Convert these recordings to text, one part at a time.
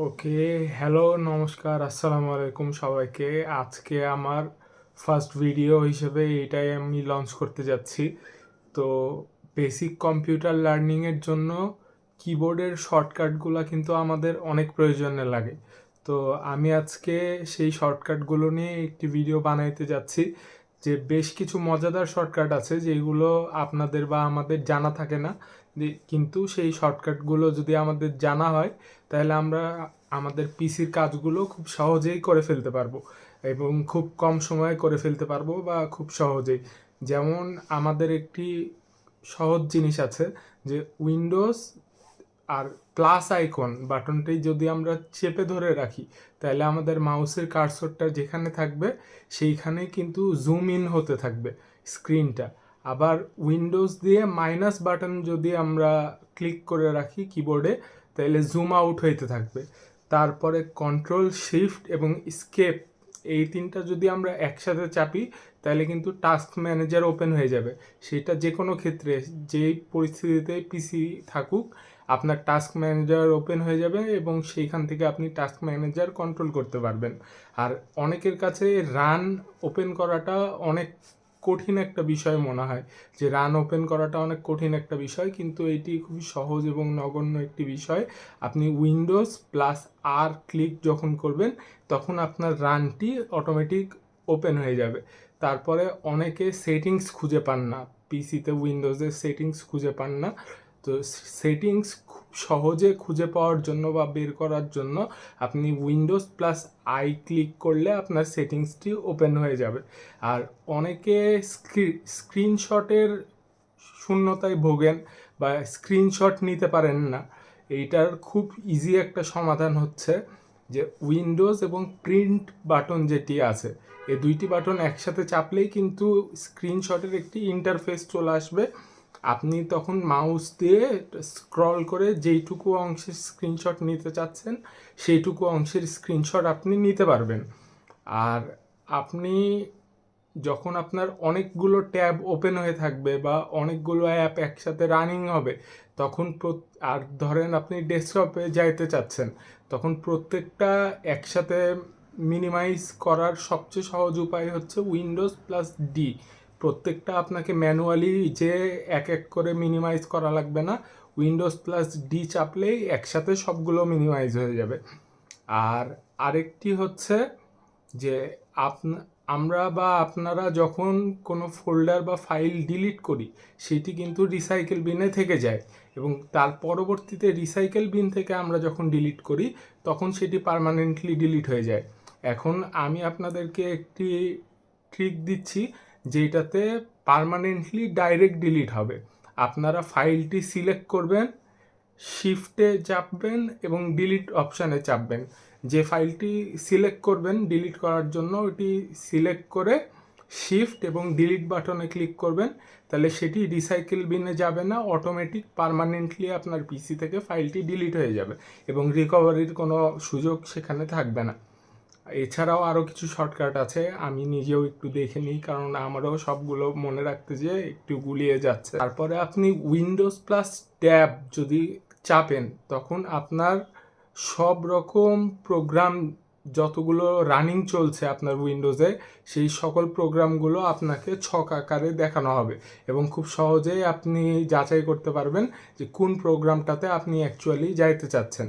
ওকে, hello, নমস্কার, আসসালামু আলাইকুম সবাইকে। আজকে আমার ফার্স্ট ভিডিও হিসেবে এটাই আমি লঞ্চ করতে যাচ্ছি। তো বেসিক কম্পিউটার লার্নিংয়ের জন্য কিবোর্ডের শর্টকাটগুলো কিন্তু আমাদের অনেক প্রয়োজনে লাগে। তো আমি আজকে সেই শর্টকাটগুলো নিয়ে একটি ভিডিও বানাইতে যাচ্ছি। যে বেশ কিছু মজাদার শর্টকাট আছে যেগুলো আপনাদের বা আমাদের জানা থাকে না, কিন্তু সেই শর্টকাটগুলো যদি আমাদের জানা হয় তাহলে আমরা আমাদের পিসির কাজগুলো খুব সহজেই করে ফেলতে পারবো এবং খুব কম সময়ে করে ফেলতে পারবো বা খুব সহজেই। যেমন আমাদের একটি সহজ জিনিস আছে যে উইন্ডোজ আর প্লাস আইকন বাটনটি যদি আমরা চেপে ধরে রাখি তাহলে আমাদের মাউসের কার্সরটা যেখানে থাকবে সেইখানেই কিন্তু জুম ইন হতে থাকবে স্ক্রিনটা। আবার উইন্ডোজ দিয়ে মাইনাস বাটন যদি আমরা ক্লিক করে রাখি কিবোর্ডে তাহলে জুম আউট হইতে থাকবে। তারপরে কন্ট্রোল শিফট এবং স্কেপ এই তিনটা যদি আমরা একসাথে চাপি তাহলে কিন্তু টাস্ক ম্যানেজার ওপেন হয়ে যাবে। সেটা যে কোনো ক্ষেত্রে যেই পরিস্থিতিতে পিসি থাকুক আপনার টাস্ক ম্যানেজার ওপেন হয়ে যাবে এবং সেইখান থেকে আপনি টাস্ক ম্যানেজার কন্ট্রোল করতে পারবেন। আর অনেকের কাছে রান ওপেন করাটা অনেক কঠিন একটা বিষয় মনে হয়, যে রান ওপেন করাটা অনেক কঠিন একটা বিষয়, কিন্তু এটি খুবই সহজ এবং নগণ্য একটি বিষয়। আপনি উইন্ডোজ প্লাস আর ক্লিক যখন করবেন তখন আপনার রানটি অটোমেটিক ওপেন হয়ে যাবে। তারপরে অনেকে সেটিংস খুঁজে পান না, পিসিতে উইন্ডোজের সেটিংস খুঁজে পান না। তো সেটিংস খুব সহজে খুঁজে পাওয়ার জন্য বা বের করার জন্য আপনি উইন্ডোজ প্লাস আই ক্লিক করলে আপনার সেটিংসটি ওপেন হয়ে যাবে। আর অনেকে স্ক্রিনশটের শূন্যতায় ভোগেন বা স্ক্রিনশট নিতে পারেন না। এইটার খুব ইজি একটা সমাধান হচ্ছে যে উইন্ডোজ এবং প্রিন্ট বাটন যেটি আছে এই দুইটি বাটন একসাথে চাপলেই কিন্তু স্ক্রিনশটের একটি ইন্টারফেস চলে আসবে। আপনি তখন মাউস দিয়ে স্ক্রল করে যেইটুকু অংশের স্ক্রিনশট নিতে চাচ্ছেন সেইটুকু অংশের স্ক্রিনশট আপনি নিতে পারবেন। আর আপনি যখন আপনার অনেকগুলো ট্যাব ওপেন হয়ে থাকবে বা অনেকগুলো অ্যাপ একসাথে রানিং হবে তখন আর ধরেন আপনি ডেস্কটপে যাইতে চাচ্ছেন, তখন প্রত্যেকটা একসাথে মিনিমাইজ করার সবচেয়ে সহজ উপায় হচ্ছে উইন্ডোজ প্লাস ডি। প্রত্যেকটা আপনাকে ম্যানুয়ালি যে এক এক করে মিনিমাইজ করা লাগবে না, উইন্ডোজ প্লাস ডি চাপলেই একসাথে সবগুলো মিনিমাইজ হয়ে যাবে। আর আরেকটি হচ্ছে যে আমরা বা আপনারা যখন কোনো ফোল্ডার বা ফাইল ডিলিট করি সেটি কিন্তু রিসাইকেল বিনে থেকে যায় এবং তার পরবর্তীতে রিসাইকেল বিন থেকে আমরা যখন ডিলিট করি তখন সেটি পার্মানেন্টলি ডিলিট হয়ে যায়। এখন আমি আপনাদেরকে একটি ট্রিক দিচ্ছি যেটাতে পার্মানেন্টলি ডাইরেক্ট ডিলিট হবে। আপনারা ফাইলটি সিলেক্ট করবেন, শিফটে চাপবেন এবং ডিলিট অপশানে চাপবেন। যে ফাইলটি সিলেক্ট করবেন ডিলিট করার জন্য ওটি সিলেক্ট করে শিফট এবং ডিলিট বাটনে ক্লিক করবেন, তাহলে সেটি রিসাইকেল বিনে যাবে না, অটোমেটিক পার্মানেন্টলি আপনার পিসি থেকে ফাইলটি ডিলিট হয়ে যাবে এবং রিকভারির কোনো সুযোগ সেখানে থাকবে না। এছাড়াও আরও কিছু শর্টকাট আছে, আমি নিজেও একটু দেখে নিই কারণ আমারও সবগুলো মনে রাখতে যেয়ে একটু গুলিয়ে যাচ্ছে। তারপরে আপনি উইন্ডোজ প্লাস ট্যাব যদি চাপেন তখন আপনার সব রকম প্রোগ্রাম যতগুলো রানিং চলছে আপনার উইন্ডোজে সেই সকল প্রোগ্রামগুলো আপনাকে ছক আকারে দেখানো হবে এবং খুব সহজেই আপনি যাচাই করতে পারবেন যে কোন প্রোগ্রামটাতে আপনি অ্যাকচুয়ালি যাইতে চাচ্ছেন।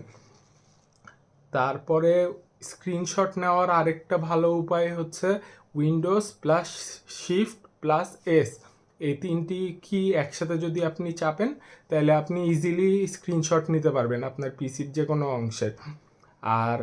তারপরে স্ক্রিনশট নেওয়ার আরেকটা ভালো উপায় হচ্ছে Windows plus shift plus S, এই তিনটি কি একসাথে যদি আপনি চাপেন তাহলে আপনি ইজিলি স্ক্রিনশট নিতে পারবেন আপনার পিসির যে কোনো অংশের। আর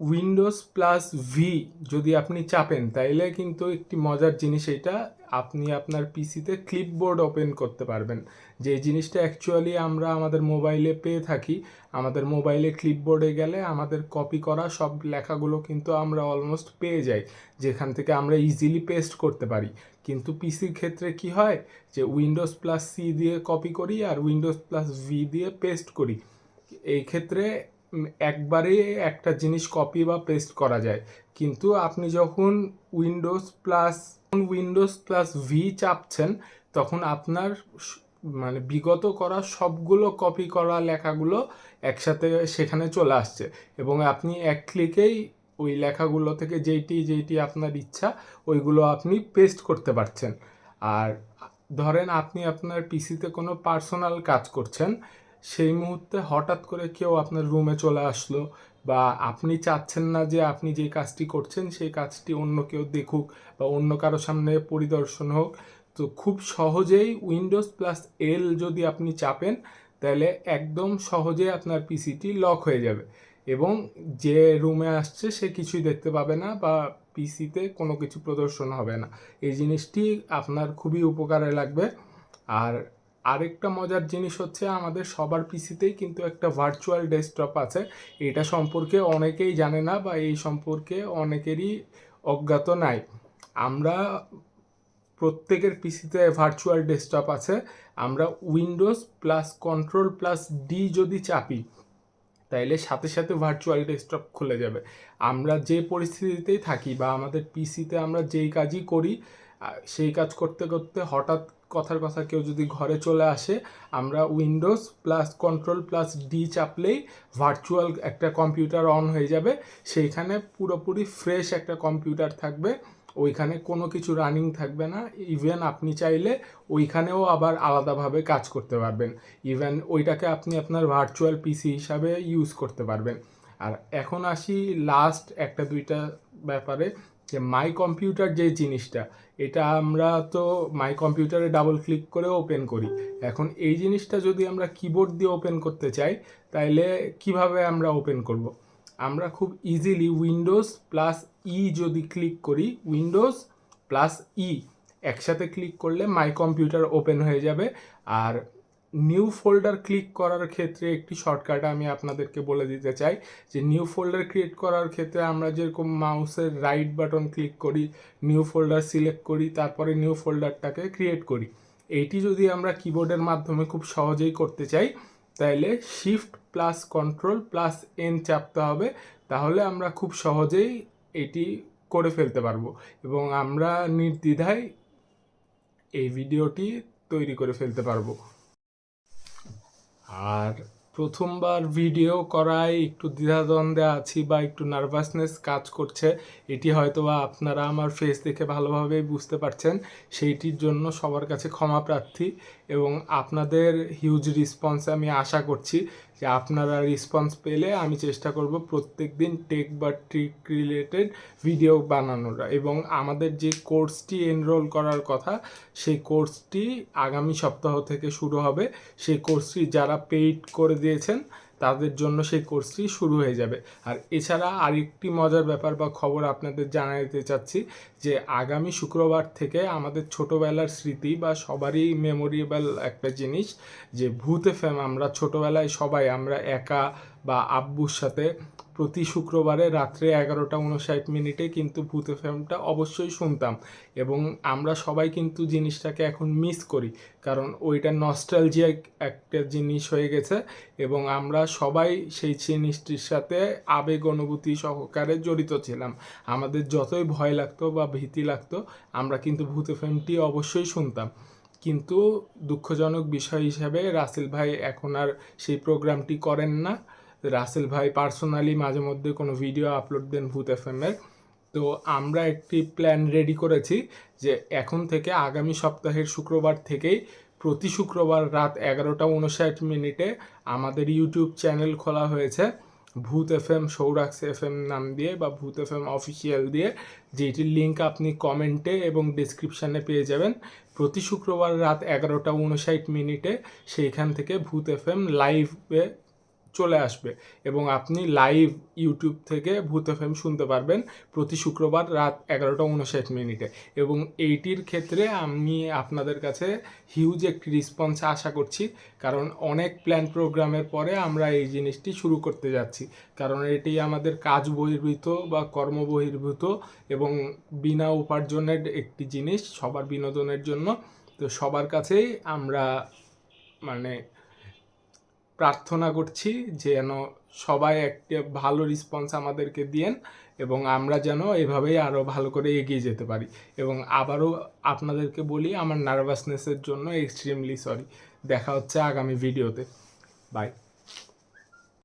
উইন্ডোজ প্লাস ভি যদি আপনি চাপেন তাইলে কিন্তু একটি মজার জিনিস, এটা আপনি আপনার পিসিতে ক্লিপবোর্ড ওপেন করতে পারবেন। যে জিনিসটা অ্যাকচুয়ালি আমরা আমাদের মোবাইলে পেয়ে থাকি, আমাদের মোবাইলে ক্লিপবোর্ডে গেলে আমাদের কপি করা সব লেখাগুলো কিন্তু আমরা অলমোস্ট পেয়ে যাই, যেখান থেকে আমরা ইজিলি পেস্ট করতে পারি। কিন্তু পিসির ক্ষেত্রে কি হয় যে উইন্ডোজ প্লাস সি দিয়ে কপি করি আর উইন্ডোজ প্লাস ভি দিয়ে পেস্ট করি। এই ক্ষেত্রে একবারে একটা জিনিস কপি বা পেস্ট করা যায়, কিন্তু আপনি যখন উইন্ডোজ প্লাস ভি চাপছেন তখন আপনার মানে বিগত করা সবগুলো কপি করা লেখাগুলো একসাথে সেখানে চলে আসছে, এবং আপনি এক ক্লিকেই ওই লেখাগুলো থেকে যেইটি যেইটি আপনার ইচ্ছা ওইগুলো আপনি পেস্ট করতে পারছেন। আর ধরেন আপনি আপনার পিসিতে কোনো পার্সোনাল কাজ করছেন, সেই মুহূর্তে হঠাৎ করে কেউ আপনার রুমে চলে আসলো, বা আপনি চাচ্ছেন না যে আপনি যে কাজটি করছেন সেই কাজটি অন্য কেউ দেখুক বা অন্য কারো সামনে পরিদর্শন হোক, তো খুব সহজেই উইন্ডোজ+L যদি আপনি চাপেন তাহলে একদম সহজে আপনার পিসিটি লক হয়ে যাবে, এবং যে রুমে আসছে সে কিছুই দেখতে পাবে না বা পিসিতে কোনো কিছু প্রদর্শন হবে না। এই জিনিসটি আপনার খুবই উপকারে লাগবে। আর আরেকটা মজার জিনিস হচ্ছে, আমাদের সবার পিসিতেই কিন্তু একটা ভার্চুয়াল ডেস্কটপ আছে। এটা সম্পর্কে অনেকেই জানে না বা এই সম্পর্কে অনেকেরই অজ্ঞাত নাই। আমরা প্রত্যেকের পিসিতে ভার্চুয়াল ডেস্কটপ আছে। আমরা উইন্ডোজ+Ctrl+D যদি চাপি তাইলে সাথে সাথে ভার্চুয়াল ডেস্কটপ খুলে যাবে। আমরা যে পরিস্থিতিতেই থাকি বা আমাদের পিসিতে আমরা যেই কাজই করি, সেই কাজ করতে করতে হঠাৎ কথার কথা কেউ যদি ঘরে চলে আসে, আমরা উইন্ডোজ+Ctrl+D চাপলেই ভার্চুয়াল একটা কম্পিউটার অন হয়ে যাবে। সেইখানে পুরোপুরি ফ্রেশ একটা কম্পিউটার থাকবে, ওইখানে কোনো কিছু রানিং থাকবে না। ইভেন আপনি চাইলে ওইখানেও আবার আলাদাভাবে কাজ করতে পারবেন। ইভেন ওইটাকে আপনি আপনার ভার্চুয়াল পিসি হিসাবে ইউজ করতে পারবেন। আর এখন আসি লাস্ট একটা দুইটা ব্যাপারে, যে মাই কম্পিউটার যে জিনিসটা, এটা আমরা তো মাই কম্পিউটারে ডাবল ক্লিক করে ওপেন করি। এখন এই জিনিসটা যদি আমরা কিবোর্ড দিয়ে ওপেন করতে চাই তাইলে কিভাবে আমরা ওপেন করব? আমরা খুব ইজিলি উইন্ডোজ+E যদি ক্লিক করি, উইন্ডোজ+E একসাথে ক্লিক করলে মাই কম্পিউটার ওপেন হয়ে যাবে। আর নিউ ফোল্ডার ক্লিক করার ক্ষেত্রে একটি শর্টকাট আমি আপনাদেরকে বলে দিতে চাই, যে নিউ ফোল্ডার ক্রিয়েট করার ক্ষেত্রে আমরা যেরকম মাউসের রাইট বাটন ক্লিক করি, নিউ ফোল্ডার সিলেক্ট করি, তারপরে নিউ ফোল্ডারটাকে ক্রিয়েট করি। এইটি যদি আমরা কিবোর্ডের মাধ্যমে খুব সহজেই করতে চাই তাহলে Shift+Ctrl+N চাপতে হবে, তাহলে আমরা খুব সহজেই এটি করে ফেলতে পারবো এবং আমরা নির্দ্বিধায় এই ভিডিওটি তৈরি করে ফেলতে পারবো। আর প্রথমবার ভিডিও করায় একটু দ্বিধাদ্বন্দ্বে আছি বা একটু নার্ভাসনেস কাজ করছে, এটি হয়তো বা আপনারা আমার ফেস দেখে ভালোভাবেই বুঝতে পারছেন। সেইটির জন্য সবার কাছে ক্ষমা প্রার্থী, এবং আপনাদের হিউজ রেসপন্স আমি আশা করছি যে আপনারা রেসপন্স পেলে আমি চেষ্টা করব প্রত্যেক দিন টেক বা ট্রিক রিলেটেড ভিডিও বানানোর। এবং আমাদের যে কোর্সটি এনরোল করার কথা, সেই কোর্সটি আগামী সপ্তাহ থেকে শুরু হবে। সেই কোর্সটি যারা পেইড করে দিয়েছেন তাদের জন্য সেই কোর্সটি শুরু হয়ে যাবে। আর এছাড়া আরেকটি মজার ব্যাপার বা খবর আপনাদের জানাতে চাচ্ছি, যে আগামী শুক্রবার থেকে আমাদের ছোটোবেলার স্মৃতি বা সবারই মেমোরেবল একটা জিনিস, যে ভূত এফএম আমরা ছোটোবেলায় সবাই আমরা একা বা আব্বুর সাথে প্রতি শুক্রবারে রাত্রে 11:59 কিন্তু ভূত এফএমটা অবশ্যই শুনতাম। এবং আমরা সবাই কিন্তু জিনিসটাকে এখন মিস করি, কারণ ওইটা নস্টালজিয়া একটা জিনিস হয়ে গেছে, এবং আমরা সবাই সেই জিনিসটির সাথে আবেগ অনুভূতি সহকারে জড়িত ছিলাম। আমাদের যতই ভয় লাগতো বা ভীতি লাগতো, আমরা কিন্তু ভূত এফএমটি অবশ্যই শুনতাম। কিন্তু দুঃখজনক বিষয় হিসাবে রাসেল ভাই এখন আর সেই প্রোগ্রামটি করেন না। রাসেল ভাই পার্সোনালি মাঝে মধ্যে কোনো ভিডিও আপলোড দেন ভূত এফএমের। তো আমরা একটি প্ল্যান রেডি করেছি যে এখন থেকে আগামী সপ্তাহের শুক্রবার থেকেই প্রতি শুক্রবার রাত 11:59 আমাদের ইউটিউব চ্যানেল খোলা হয়েছে, ভূত এফএম সৌরাক্স এফএম নাম দিয়ে বা ভূত এফএম অফিসিয়াল দিয়ে, যেটির লিঙ্ক আপনি কমেন্টে এবং ডিসক্রিপশানে পেয়ে যাবেন। প্রতি শুক্রবার রাত 11:59 সেইখান থেকে ভূত এফএম লাইভে চলে আসবে, এবং আপনি লাইভ ইউটিউব থেকে ভূত এফএম শুনতে পারবেন প্রতি শুক্রবার রাত 11:59। এবং এইটির ক্ষেত্রে আমি আপনাদের কাছে হিউজ একটি রেসপন্স আশা করছি, কারণ অনেক প্ল্যান প্রোগ্রামের পরে আমরা এই জিনিসটি শুরু করতে যাচ্ছি, কারণ এটি আমাদের কাজ বহির্ভূত বা কর্ম বহির্ভূত এবং বিনা উপার্জনের একটি জিনিস সবার বিনোদনের জন্য। তো সবার কাছেই আমরা মানে প্রার্থনা করছি যেন সবাই একটা ভালো রেসপন্স আমাদেরকে দিয়েন, এবং আমরা যেন এভাবেই আরও ভালো করে এগিয়ে যেতে পারি। এবং আবারও আপনাদেরকে বলি, আমার নার্ভাসনেসের জন্য এক্সট্রিমলি সরি। দেখা হচ্ছে আগামী ভিডিওতে। বাই।